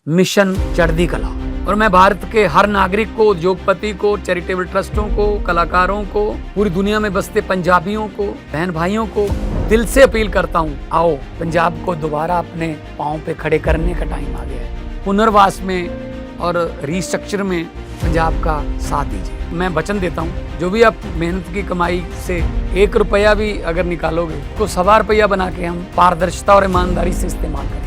Mission चढ़ती कला। और मैं भारत के हर नागरिक को, उद्योगपति को, चैरिटेबल ट्रस्टों को, कलाकारों को, पूरी दुनिया में बसते पंजाबियों को, बहन भाइयों को दिल से अपील करता हूँ, आओ पंजाब को दोबारा अपने पाँव पे खड़े करने का टाइम आ गया है। पुनर्वास में और रिस्ट्रक्चर में पंजाब का साथ दीजिए। मैं वचन देता हूँ, जो भी आप मेहनत की कमाई से 1 रुपया भी अगर निकालोगे तो 1.25 रुपया बना के हम पारदर्शिता और ईमानदारी से इस्तेमाल करेंगे।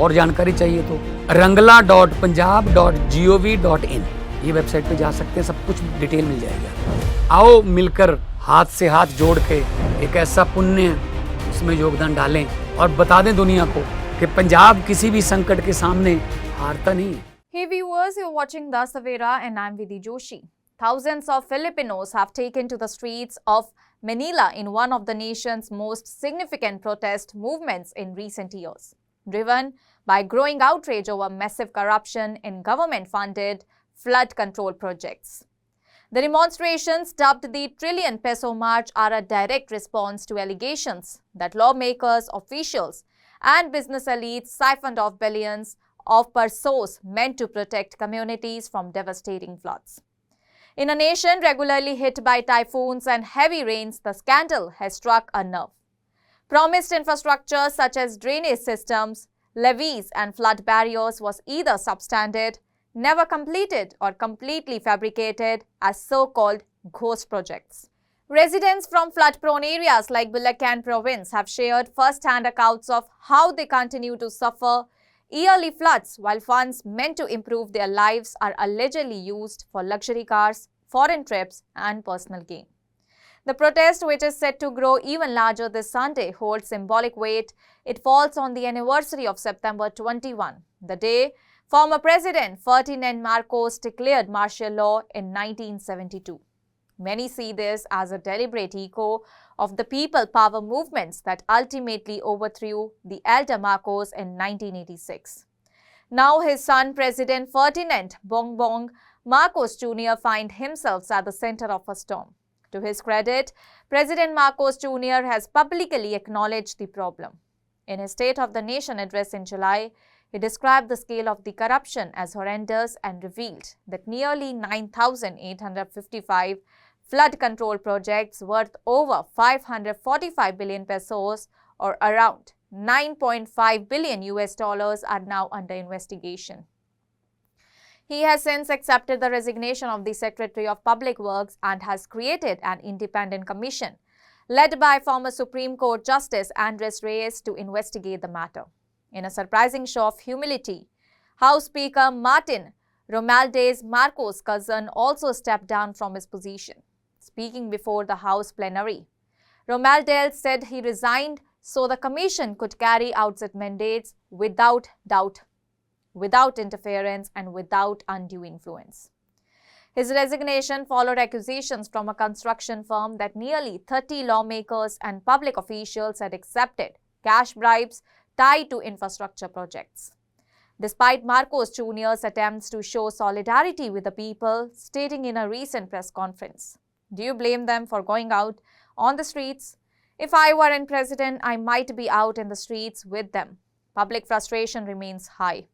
और जानकारी चाहिए तो rangla.punjab.gov.in ये वेबसाइट पे जा सकते हैं, सब कुछ डिटेल मिल जाएगा। आओ मिलकर हाथ से हाथ जोड़ के एक ऐसा पुण्य उसमें योगदान डालें और बता दें दुनिया को कि पंजाब किसी भी संकट के सामने हारता नहीं है। Hey viewers, you're watching The Savera and I'm Vidhi Joshi. Thousands of Filipinos have taken to the streets of Manila in one of the nation's most significant protest movements in recent years, driven by growing outrage over massive corruption in government-funded flood control projects. The demonstrations, dubbed the Trillion Peso March, are a direct response to allegations that lawmakers, officials and business elites siphoned off billions of pesos meant to protect communities from devastating floods. In a nation regularly hit by typhoons and heavy rains, the scandal has struck a nerve. Promised infrastructure such as drainage systems, levees and flood barriers was either substandard, never completed or completely fabricated as so-called ghost projects. Residents from flood-prone areas like Bulacan province have shared first-hand accounts of how they continue to suffer yearly floods while funds meant to improve their lives are allegedly used for luxury cars, foreign trips and personal gain. The protest, which is set to grow even larger this Sunday, holds symbolic weight. It falls on the anniversary of September 21, the day former President Ferdinand Marcos declared martial law in 1972. Many see this as a deliberate echo of the people power movements that ultimately overthrew the elder Marcos in 1986. Now his son, President Ferdinand Bongbong Marcos Jr., finds himself at the center of a storm. To his credit, President Marcos Jr. has publicly acknowledged the problem. In his State of the Nation address in July, he described the scale of the corruption as horrendous and revealed that nearly 9,855 flood control projects worth over 545 billion pesos or around $9.5 billion are now under investigation. He has since accepted the resignation of the Secretary of Public Works and has created an independent commission led by former Supreme Court Justice Andres Reyes to investigate the matter. In a surprising show of humility, House Speaker Martin Romualdez Marcos' cousin also stepped down from his position. Speaking before the House plenary, Romualdez said he resigned so the commission could carry out its mandates without doubt, without interference and without undue influence. His resignation followed accusations from a construction firm that nearly 30 lawmakers and public officials had accepted cash bribes tied to infrastructure projects. Despite Marcos Jr.'s attempts to show solidarity with the people, stating in a recent press conference, "Do you blame them for going out on the streets? If I were in president, I might be out in the streets with them." Public frustration remains high.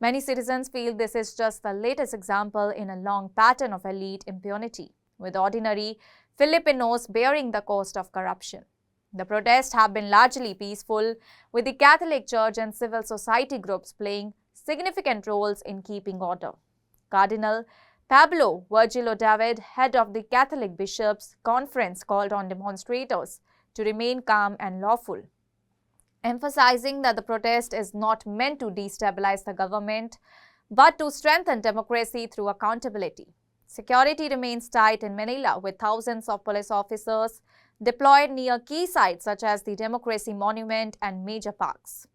Many citizens feel this is just the latest example in a long pattern of elite impunity, with ordinary Filipinos bearing the cost of corruption. The protests have been largely peaceful, with the Catholic Church and civil society groups playing significant roles in keeping order. Cardinal Pablo Virgilio David, head of the Catholic Bishops' Conference, called on demonstrators to remain calm and lawful, emphasizing that the protest is not meant to destabilize the government, but to strengthen democracy through accountability. Security remains tight in Manila, with thousands of police officers deployed near key sites such as the Democracy Monument and major parks.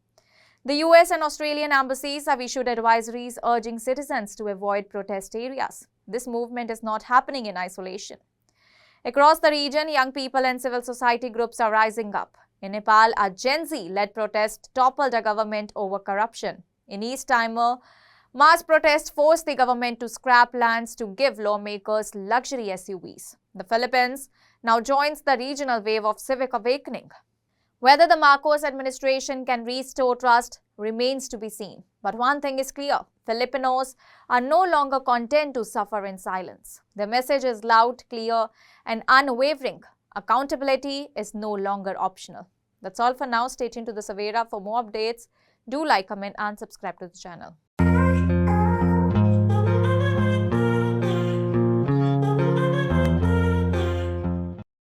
The US and Australian embassies have issued advisories urging citizens to avoid protest areas. This movement is not happening in isolation. Across the region, young people and civil society groups are rising up. In Nepal, a Gen Z-led protest toppled a government over corruption. In East Timor, mass protests forced the government to scrap lands to give lawmakers luxury SUVs. The Philippines now joins the regional wave of civic awakening. Whether the Marcos administration can restore trust remains to be seen. But one thing is clear, Filipinos are no longer content to suffer in silence. Their message is loud, clear and unwavering. Accountability is no longer optional. That's all for now. Stay tuned to the Savera for more updates. Do like, comment and subscribe to the channel.